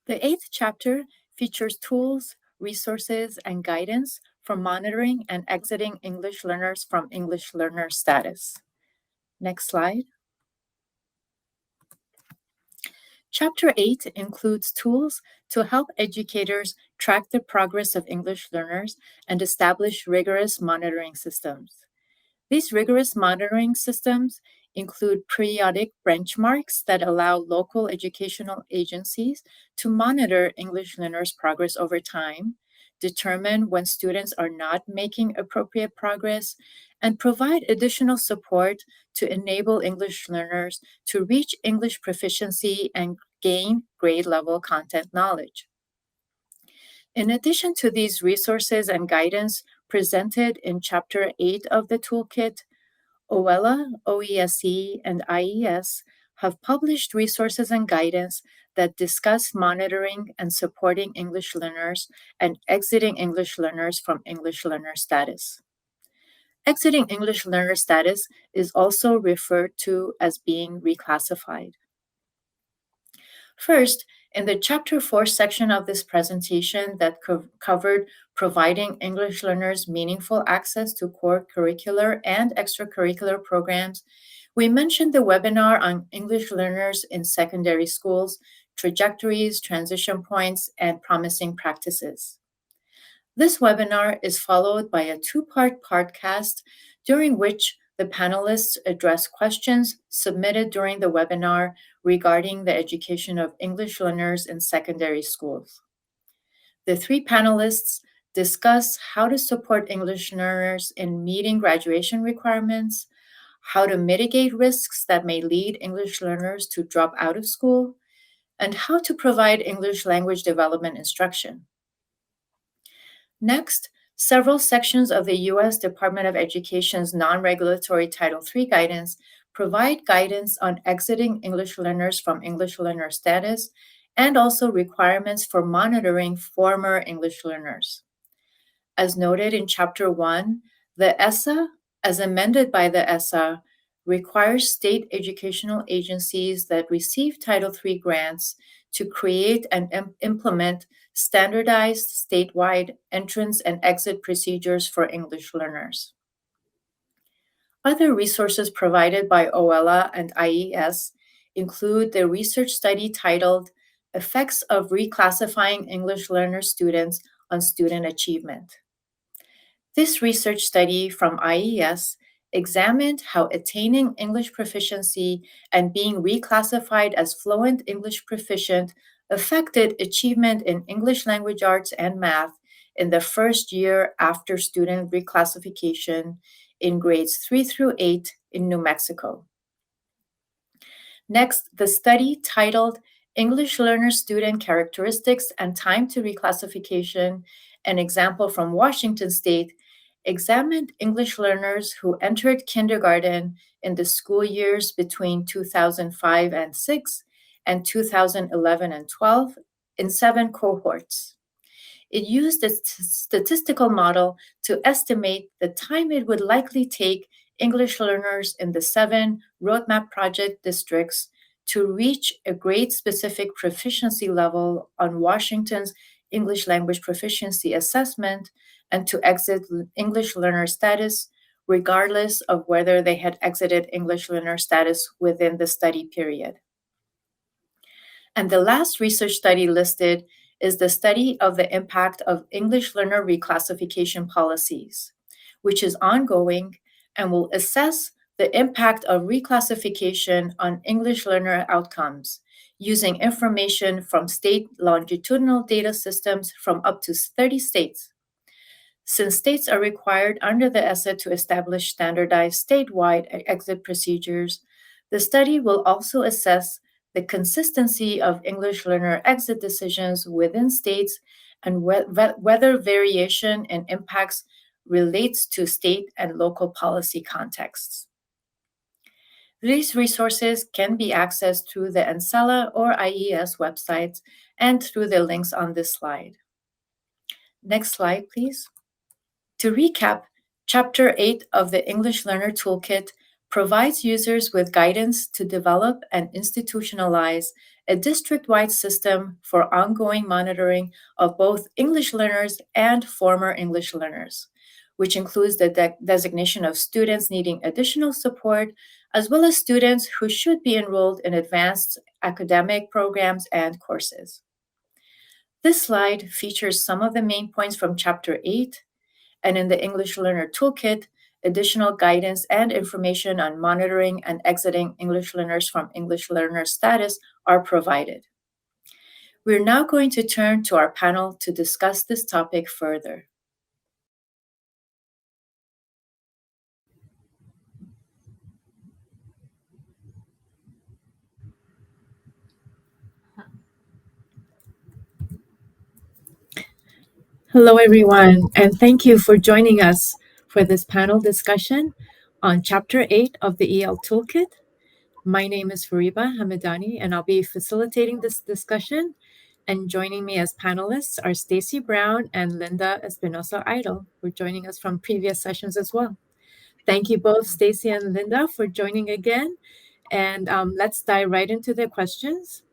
The 8th chapter features tools, resources, and guidance for monitoring and exiting English learners from English learner status. Next slide. Chapter 8 includes tools to help educators track the progress of English learners and establish rigorous monitoring systems. These rigorous monitoring systems include periodic benchmarks that allow local educational agencies to monitor English learners' progress over time, determine when students are not making appropriate progress, and provide additional support to enable English learners to reach English proficiency and gain grade level content knowledge. In addition to these resources and guidance presented in Chapter 8 of the toolkit, OELA, OESE, and IES have published resources and guidance that discuss monitoring and supporting English learners and exiting English learners from English learner status. Exiting English learner status is also referred to as being reclassified. First, in the Chapter 4 section of this presentation that covered providing English learners meaningful access to core curricular and extracurricular programs, we mentioned the webinar on English learners in secondary schools, trajectories, transition points, and promising practices. This webinar is followed by a two-part podcast during which the panelists address questions submitted during the webinar regarding the education of English learners in secondary schools. The three panelists discuss how to support English learners in meeting graduation requirements, how to mitigate risks that may lead English learners to drop out of school, and how to provide English language development instruction. Next, several sections of the U.S. Department of Education's non-regulatory Title III guidance provide guidance on exiting English learners from English learner status and also requirements for monitoring former English learners. As noted in Chapter 1, the ESSA, as amended by the ESSA, requires state educational agencies that receive Title III grants to create and implement standardized statewide entrance and exit procedures for English learners. Other resources provided by OELA and IES include the research study titled Effects of Reclassifying English Learner Students on Student Achievement. This research study from IES examined how attaining English proficiency and being reclassified as fluent English proficient affected achievement in English language arts and math in the first year after student reclassification in grades 3 through 8 in New Mexico. Next, the study titled English Learner Student Characteristics and Time to Reclassification, an example from Washington State, examined English learners who entered kindergarten in the school years between 2005 and 6 and 2011 and 12 in 7 cohorts. It used a statistical model to estimate the time it would likely take English learners in the 7 roadmap project districts to reach a grade-specific proficiency level on Washington's English language proficiency assessment and to exit English learner status, regardless of whether they had exited English learner status within the study period. And the last research study listed is the study of the impact of English learner reclassification policies, which is ongoing and will assess the impact of reclassification on English learner outcomes using information from state longitudinal data systems from up to 30 states. Since states are required under the ESSA to establish standardized statewide exit procedures, the study will also assess the consistency of English learner exit decisions within states and whether variation in impacts relates to state and local policy contexts. These resources can be accessed through the NCELA or IES websites and through the links on this slide. Next slide, please. To recap, Chapter 8 of the English Learner Toolkit provides users with guidance to develop and institutionalize a district-wide system for ongoing monitoring of both English learners and former English learners, which includes the designation of students needing additional support, as well as students who should be enrolled in advanced academic programs and courses. This slide features some of the main points from Chapter 8, and in the English Learner Toolkit, additional guidance and information on monitoring and exiting English learners from English learner status are provided. We're now going to turn to our panel to discuss this topic further. Hello, everyone, and thank you for joining us for this panel discussion on Chapter 8 of the EL Toolkit. My name is Fariba Hamedani, and I'll be facilitating this discussion. And joining me as panelists are Stacy Brown and Lynda Espinoza Idol, who are joining us from previous sessions as well. Thank you both, Stacy and Lynda, for joining again. And let's dive right into the questions.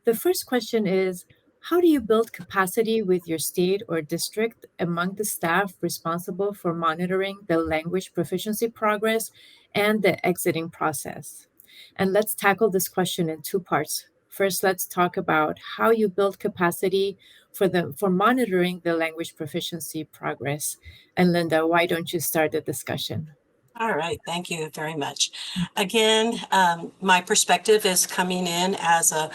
The first question is, how do you build capacity with your state or district among the staff responsible for monitoring the language proficiency progress and the exiting process? And let's tackle this question in two parts. First, let's talk about how you build capacity for monitoring the language proficiency progress. And Lynda, why don't you start the discussion? All right, thank you very much. Again, my perspective is coming in as a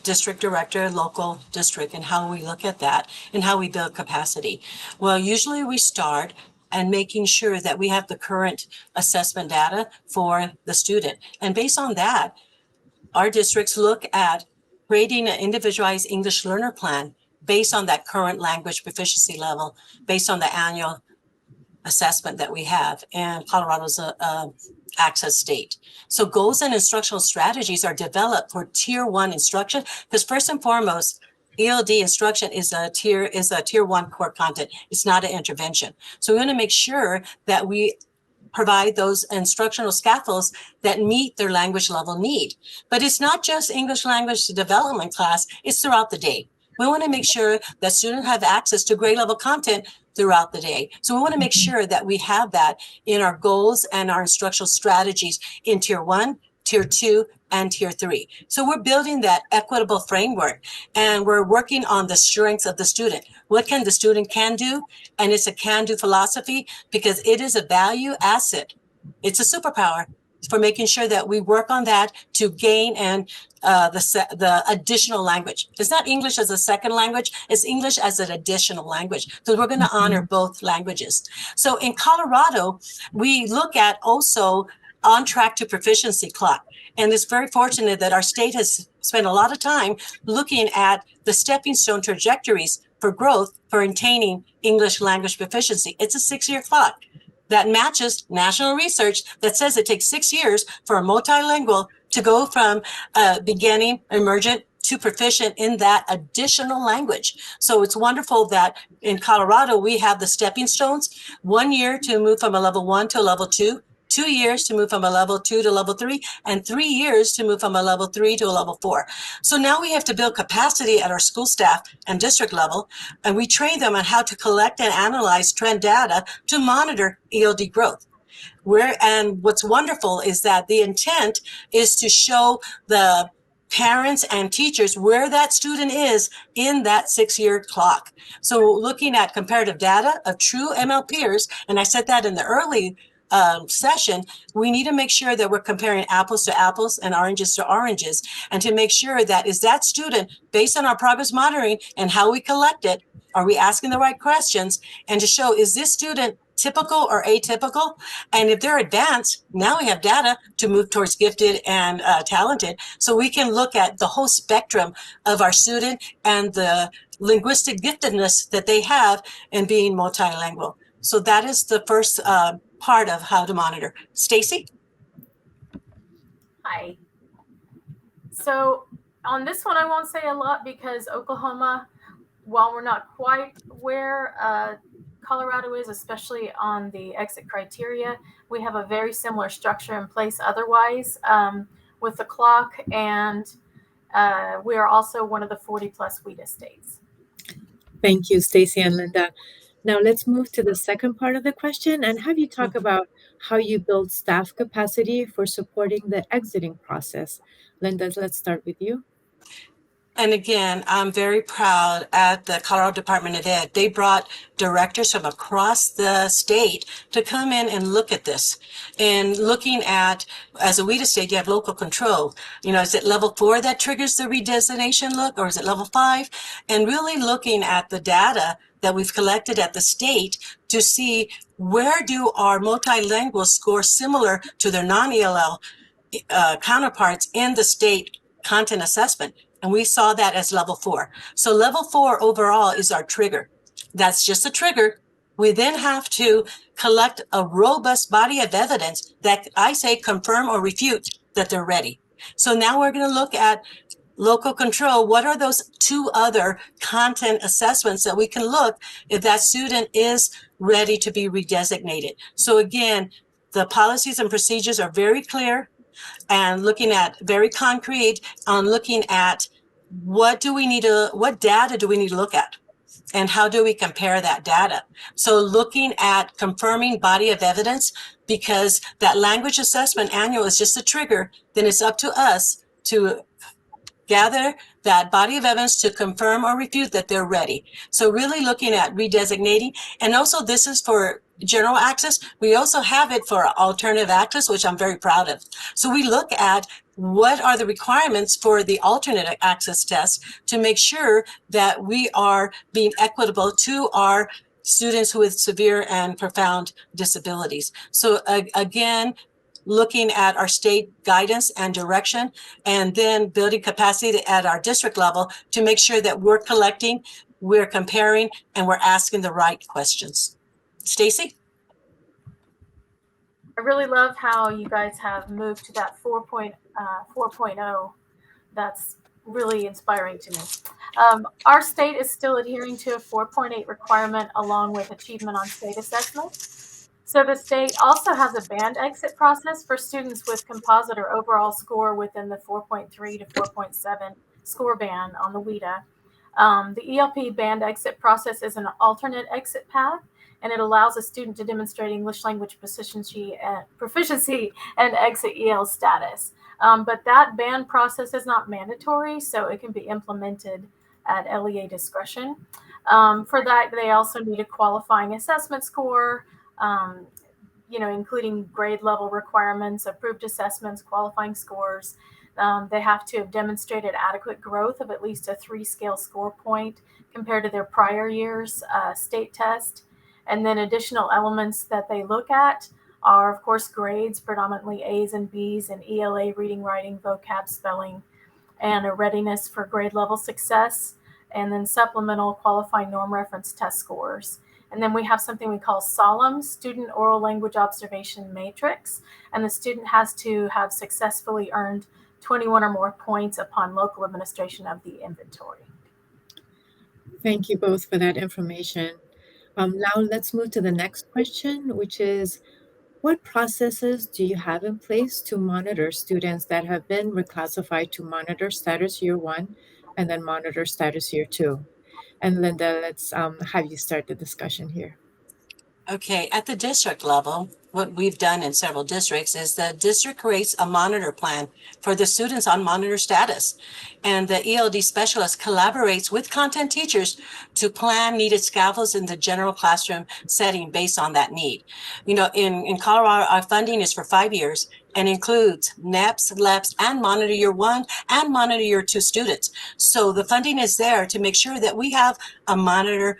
district director, local district, and how we look at that and how we build capacity. Well, usually we start and making sure that we have the current assessment data for the student. And based on that, our districts look at creating an individualized English learner plan based on that current language proficiency level, based on the annual assessment that we have, and Colorado's a access state. So goals and instructional strategies are developed for tier 1 instruction, because first and foremost, ELD instruction is a tier 1 core content. It's not an intervention. So we want to make sure that we provide those instructional scaffolds that meet their language level need. But it's not just English language development class, it's throughout the day. We want to make sure that students have access to grade level content throughout the day. So we want to make sure that we have that in our goals and our instructional strategies in tier 1, tier 2, and tier 3. So we're building that equitable framework, and we're working on the strengths of the student. What can the student can do? And it's a can-do philosophy because it is a value asset. It's a superpower for making sure that we work on that to gain and the additional language. It's not English as a second language, it's English as an additional language. So we're going to honor both languages. So in Colorado, we look at also on track to proficiency clock. And it's very fortunate that our state has spent a lot of time looking at the stepping stone trajectories for growth for attaining English language proficiency. It's a 6-year clock that matches national research that says it takes 6 years for a multilingual to go from beginning, emergent, to proficient in that additional language. So it's wonderful that in Colorado, we have the stepping stones, 1 year to move from a level 1 to a level 2, 2 years to move from a level 2 to level 3, and 3 years to move from a level 3 to a level 4. So now we have to build capacity at our school staff and district level, and we train them on how to collect and analyze trend data to monitor ELD growth. And what's wonderful is that the intent is to show the parents and teachers where that student is in that 6-year clock. So looking at comparative data of true ML peers, and I said that in the early session, we need to make sure that we're comparing apples to apples and oranges to oranges, and to make sure that is that student, based on our progress monitoring and how we collect it, are we asking the right questions, and to show, is this student typical or atypical? And if they're advanced, now we have data to move towards gifted and talented. So we can look at the whole spectrum of our student and the linguistic giftedness that they have in being multilingual. So that is the first part of how to monitor. Stacy? Hi. So on this one, I won't say a lot because Oklahoma, while we're not quite where Colorado is, especially on the exit criteria. We have a very similar structure in place otherwise, with the clock, and we are also one of the 40+ WEDA states. Thank you, Stacy and Lynda. Now let's move to the second part of the question and have you talk about how you build staff capacity for supporting the exiting process. Lynda, let's start with you. And again, I'm very proud at the Colorado Department of Ed. They brought directors from across the state to come in and look at this. And looking at, as a WEDA state, you have local control. You know, is it level 4 that triggers the redesignation look, or is it level 5? And really looking at the data that we've collected at the state to see where do our multilingual scores similar to their non-ELL counterparts in the state content assessment. And we saw that as level 4. So level 4 overall is our trigger. That's just a trigger. We then have to collect a robust body of evidence that I say confirm or refute that they're ready. So now we're going to look at local control. What are those 2 other content assessments that we can look if that student is ready to be redesignated? So again, the policies and procedures are very clear and looking at very concrete on looking at what data do we need to look at and how do we compare that data. So looking at confirming body of evidence, because that language assessment annual is just a trigger, then it's up to us to gather that body of evidence to confirm or refute that they're ready. So really looking at redesignating, and also this is for general access. We also have it for alternative access, which I'm very proud of. So we look at what are the requirements for the alternate access test to make sure that we are being equitable to our students with severe and profound disabilities. So again, looking at our state guidance and direction, and then building capacity at our district level to make sure that we're collecting, we're comparing, and we're asking the right questions. Stacy? I really love how you guys have moved to that 4.0. That's really inspiring to me. Our state is still adhering to a 4.8 requirement along with achievement on state assessment. So the state also has a band exit process for students with composite or overall score within the 4.3 to 4.7 score band on the WEDA. The ELP band exit process is an alternate exit path, and it allows a student to demonstrate English language proficiency and exit EL status. But that band process is not mandatory, so it can be implemented at LEA discretion. For that, they also need a qualifying assessment score, including grade level requirements, approved assessments, qualifying scores. They have to have demonstrated adequate growth of at least a 3-scale score point compared to their prior year's state test. And then additional elements that they look at are, of course, grades, predominantly A's and B's in ELA, reading, writing, vocab, spelling, and a readiness for grade level success, and then supplemental qualifying norm reference test scores. And then we have something we call SOLEM, Student Oral Language Observation Matrix, and the student has to have successfully earned 21 or more points upon local administration of the inventory. Thank you both for that information. Now let's move to the next question, which is, what processes do you have in place to monitor students that have been reclassified to monitor status year 1 and then monitor status year 2? And Lynda, let's have you start the discussion here. Okay, at the district level, what we've done in several districts is the district creates a monitor plan for the students on monitor status. And the ELD specialist collaborates with content teachers to plan needed scaffolds in the general classroom setting based on that need. You know, in Colorado, our funding is for 5 years and includes NEPS, LEPS, and monitor year 1 and monitor year 2 students. So the funding is there to make sure that we have a monitor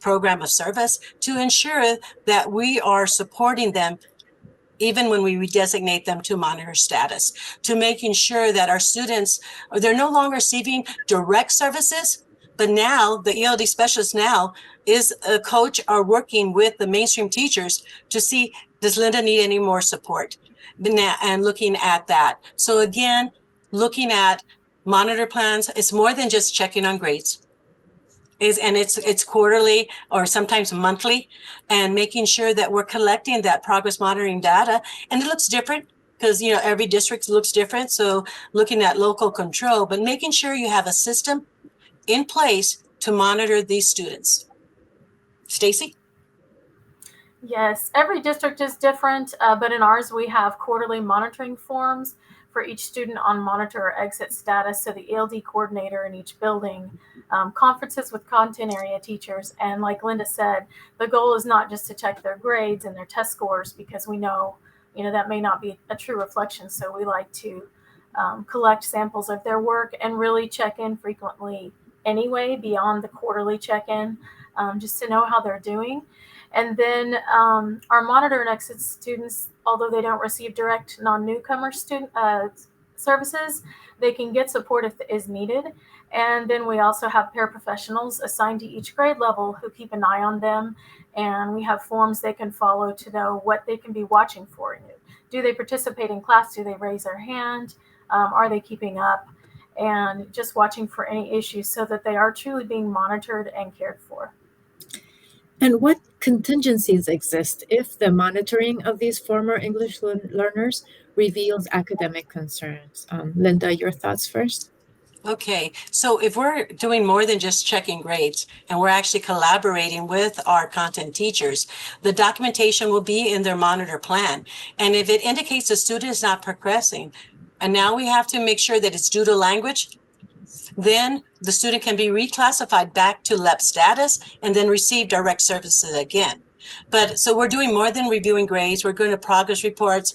program of service to ensure that we are supporting them even when we redesignate them to monitor status, to making sure that our students, they're no longer receiving direct services, but now the ELD specialist now is a coach or working with the mainstream teachers to see, does Lynda need any more support? And looking at that. So again, looking at monitor plans, it's more than just checking on grades. It's quarterly or sometimes monthly, and making sure that we're collecting that progress monitoring data. And it looks different because, you know, every district looks different. So looking at local control, but making sure you have a system in place to monitor these students. Stacy? Yes, every district is different, but in ours we have quarterly monitoring forms for each student on monitor or exit status. So the ELD coordinator in each building, conferences with content area teachers, and like Lynda said, the goal is not just to check their grades and their test scores, because we know, that may not be a true reflection. So we like to collect samples of their work and really check in frequently anyway, beyond the quarterly check-in, just to know how they're doing. And then our monitor and exit students, although they don't receive direct non-newcomer student services, they can get support if it is needed. And then we also have paraprofessionals assigned to each grade level who keep an eye on them. And we have forms they can follow to know what they can be watching for. Do they participate in class? Do they raise their hand? Are they keeping up? And just watching for any issues so that they are truly being monitored and cared for. And what contingencies exist if the monitoring of these former English learners reveals academic concerns? Lynda, your thoughts first? Okay, so if we're doing more than just checking grades and we're actually collaborating with our content teachers, the documentation will be in their monitor plan. And if it indicates the student is not progressing, and now we have to make sure that it's due to language, then the student can be reclassified back to LEP status and then receive direct services again. But so we're doing more than reviewing grades. We're going to progress reports,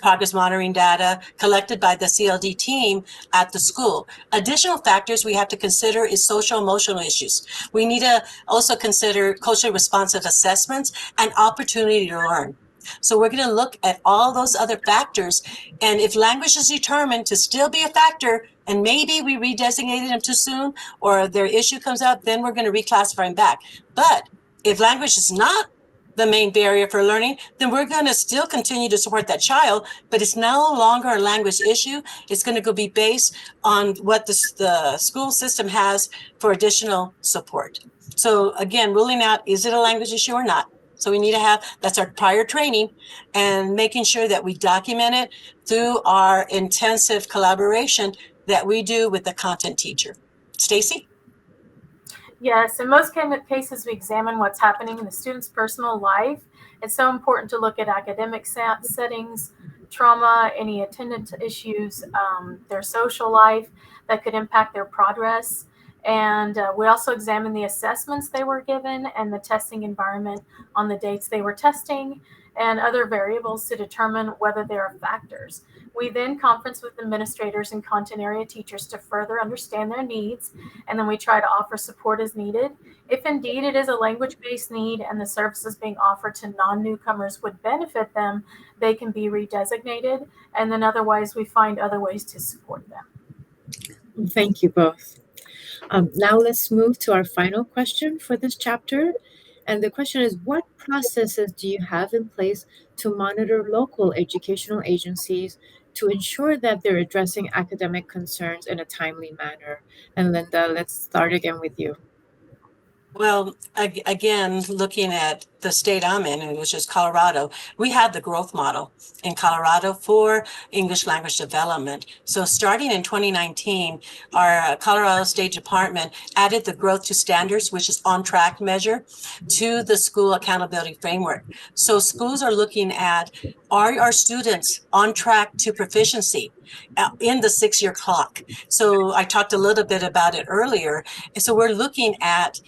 progress monitoring data collected by the CLD team at the school. Additional factors we have to consider is social emotional issues. We need to also consider culturally responsive assessments and opportunity to learn. So we're going to look at all those other factors. And if language is determined to still be a factor, and maybe we redesignated them too soon, or their issue comes up, then we're going to reclassify them back. But if language is not the main barrier for learning, then we're going to still continue to support that child, but it's no longer a language issue. It's going to be based on what the school system has for additional support. So again, ruling out, is it a language issue or not? So we need to have, that's our prior training, and making sure that we document it through our intensive collaboration that we do with the content teacher. Stacy? Yes, in most cases, we examine what's happening in the student's personal life. It's so important to look at academic settings, trauma, any attendance issues, their social life that could impact their progress. And we also examine the assessments they were given and the testing environment on the dates they were testing and other variables to determine whether there are factors. We then conference with administrators and content area teachers to further understand their needs, and then we try to offer support as needed. If indeed it is a language-based need and the services being offered to non-newcomers would benefit them, they can be redesignated, and then otherwise we find other ways to support them. Thank you both. Now let's move to our final question for this chapter. And the question is, what processes do you have in place to monitor local educational agencies to ensure that they're addressing academic concerns in a timely manner? And Lynda, let's start again with you. Well, again, looking at the state I'm in, which is Colorado, we have the growth model in Colorado for English language development. So starting in 2019, our Colorado State Department added the growth to standards, which is on track measure, to the school accountability framework. So schools are looking at, are our students on track to proficiency in the 6-year clock? So I talked a little bit about it earlier. And so we're looking at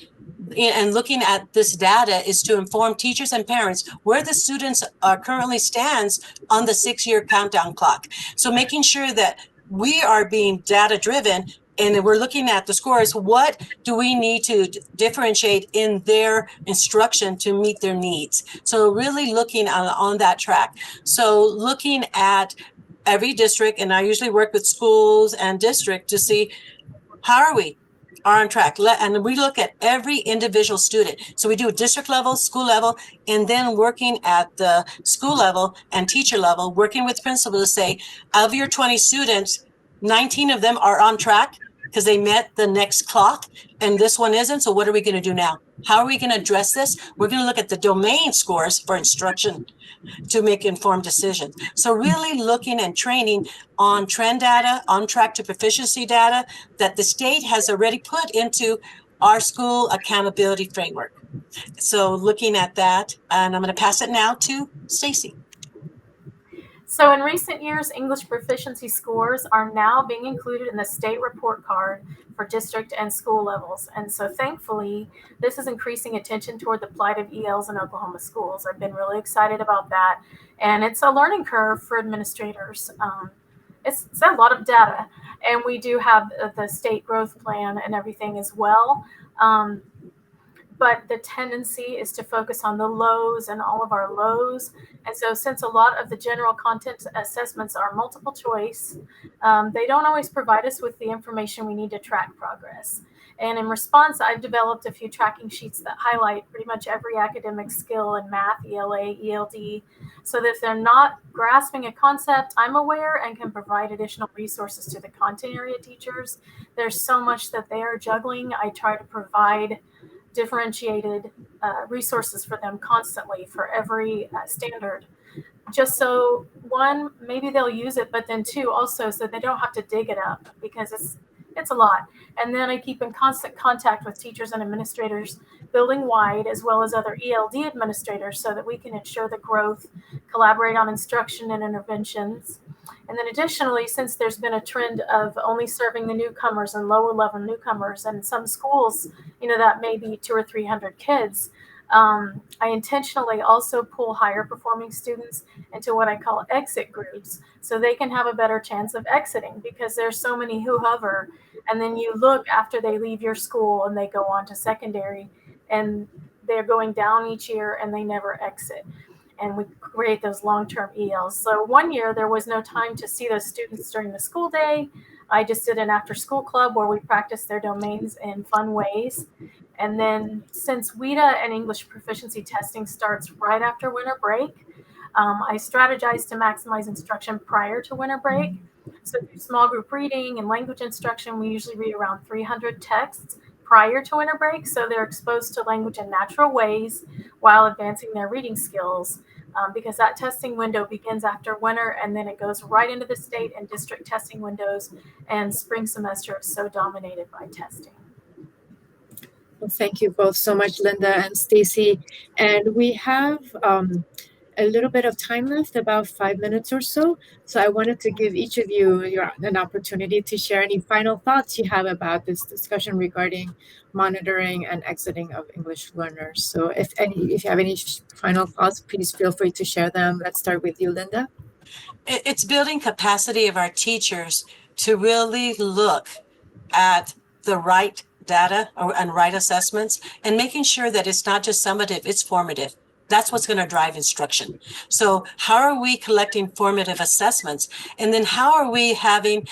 this data is to inform teachers and parents where the students are currently stands on the 6-year countdown clock. So making sure that we are being data driven and we're looking at the scores, what do we need to differentiate in their instruction to meet their needs? So really looking on that track. So looking at every district, and I usually work with schools and district to see how are we on track. And we look at every individual student. So we do district level, school level, and then working at the school level and teacher level, working with principals to say, of your 20 students, 19 of them are on track because they met the next clock and this one isn't. So what are we going to do now? How are we going to address this? We're going to look at the domain scores for instruction to make informed decisions. So really looking and training on trend data, on track to proficiency data that the state has already put into our school accountability framework. So looking at that, and I'm going to pass it now to Stacy. So in recent years, English proficiency scores are now being included in the state report card for district and school levels. And so thankfully, this is increasing attention toward the plight of ELs in Oklahoma schools. I've been really excited about that. And it's a learning curve for administrators. It's a lot of data. And we do have the state growth plan and everything as well. But the tendency is to focus on the lows and all of our lows. And so since a lot of the general content assessments are multiple choice, they don't always provide us with the information we need to track progress. And in response, I've developed a few tracking sheets that highlight pretty much every academic skill in math, ELA, ELD, so that if they're not grasping a concept, I'm aware and can provide additional resources to the content area teachers. There's so much that they are juggling. I try to provide differentiated resources for them constantly for every standard, just so one, maybe they'll use it, but then two, also so they don't have to dig it up because it's a lot. And then I keep in constant contact with teachers and administrators building wide, as well as other ELD administrators, so that we can ensure the growth, collaborate on instruction and interventions. And then additionally, since there's been a trend of only serving the newcomers and lower level newcomers, and some schools, that may be 200 or 300 kids, I intentionally also pull higher performing students into what I call exit groups, so they can have a better chance of exiting, because there's so many who hover, and then you look after they leave your school and they go on to secondary, and they're going down each year and they never exit. And we create those long-term ELs. So one year there was no time to see those students during the school day. I just did an after-school club where we practiced their domains in fun ways. And then since WEDA and English proficiency testing starts right after winter break, I strategize to maximize instruction prior to winter break. So through small group reading and language instruction, we usually read around 300 texts prior to winter break, so they're exposed to language in natural ways while advancing their reading skills, because that testing window begins after winter, and then it goes right into the state and district testing windows, and spring semester is so dominated by testing. Well, thank you both so much, Lynda and Stacy. And we have a little bit of time left, about 5 minutes or so. So I wanted to give each of you an opportunity to share any final thoughts you have about this discussion regarding monitoring and exiting of English learners. So if you have any final thoughts, please feel free to share them. Let's start with you, Lynda. It's building capacity of our teachers to really look at the right data and right assessments, and making sure that it's not just summative, it's formative. That's what's going to drive instruction. So how are we collecting formative assessments? And then how are we having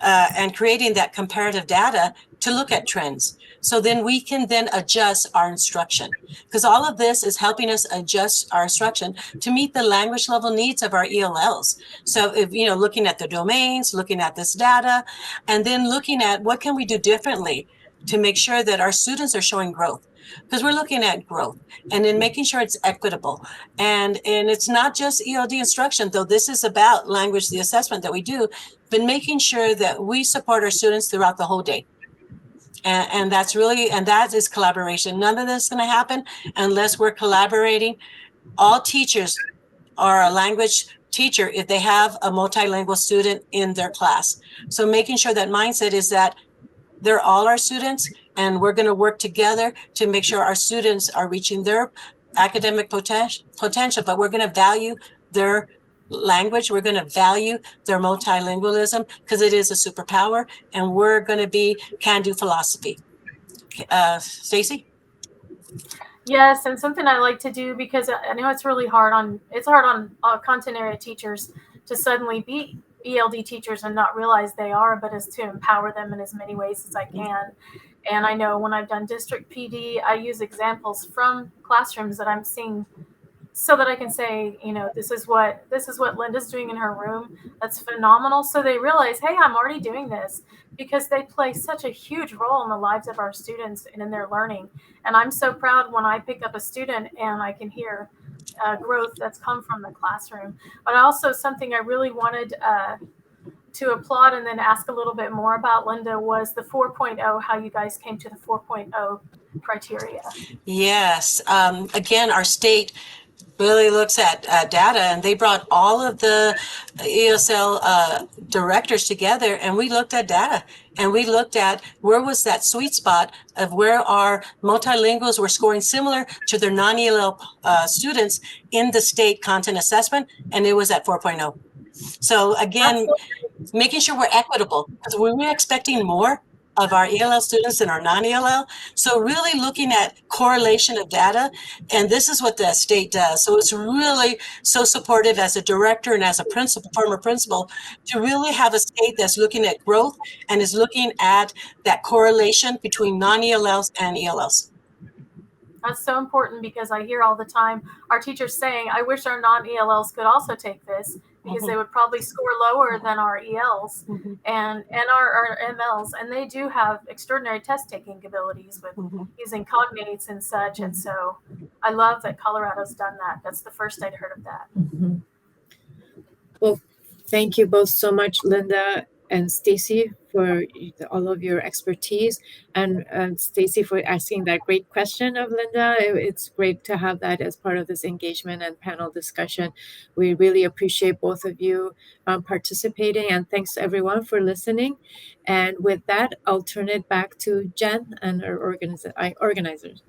and creating that comparative data to look at trends? So then we can then adjust our instruction, because all of this is helping us adjust our instruction to meet the language level needs of our ELLs. So if, looking at the domains, looking at this data, and then looking at what can we do differently to make sure that our students are showing growth. Because we're looking at growth and then making sure it's equitable. And it's not just ELD instruction, though this is about language, the assessment that we do, but making sure that we support our students throughout the whole day. And that is collaboration. None of this is going to happen unless we're collaborating. All teachers are a language teacher if they have a multilingual student in their class. So making sure that mindset is that they're all our students, and we're going to work together to make sure our students are reaching their academic potential, but we're going to value their language. We're going to value their multilingualism, because it is a superpower, and we're going to be can-do philosophy. Stacy? Yes, and something I like to do, because I know it's really hard on content area teachers to suddenly be ELD teachers and not realize they are, but is to empower them in as many ways as I can. And I know when I've done district PD, I use examples from classrooms that I'm seeing so that I can say, this is what Lynda's doing in her room. That's phenomenal. So they realize, hey, I'm already doing this, because they play such a huge role in the lives of our students and in their learning. And I'm so proud when I pick up a student and I can hear growth that's come from the classroom. But also something I really wanted to applaud and then ask a little bit more about, Lynda, was the 4.0, how you guys came to the 4.0 criteria. Yes. Again, our state really looks at data, and they brought all of the ESL directors together, and we looked at data, and we looked at where was that sweet spot of where our multilinguals were scoring similar to their non-ELL students in the state content assessment, and it was at 4.0. So again, making sure we're equitable, because we're expecting more of our ELL students than our non-ELL. So really looking at correlation of data, and this is what the state does. So it's really so supportive as a director and as a former principal, to really have a state that's looking at growth and is looking at that correlation between non-ELLs and ELLs. That's so important, because I hear all the time our teachers saying, I wish our non-ELLs could also take this, because they would probably score lower than our ELs and our MLs. And they do have extraordinary test taking abilities with using cognates and such. And so I love that Colorado's done that. That's the first I'd heard of that. Well, thank you both so much, Lynda and Stacy, for all of your expertise, and Stacy for asking that great question of Lynda. It's great to have that as part of this engagement and panel discussion. We really appreciate both of you participating, and thanks to everyone for listening. And with that, I'll turn it back to Jen and our organizers.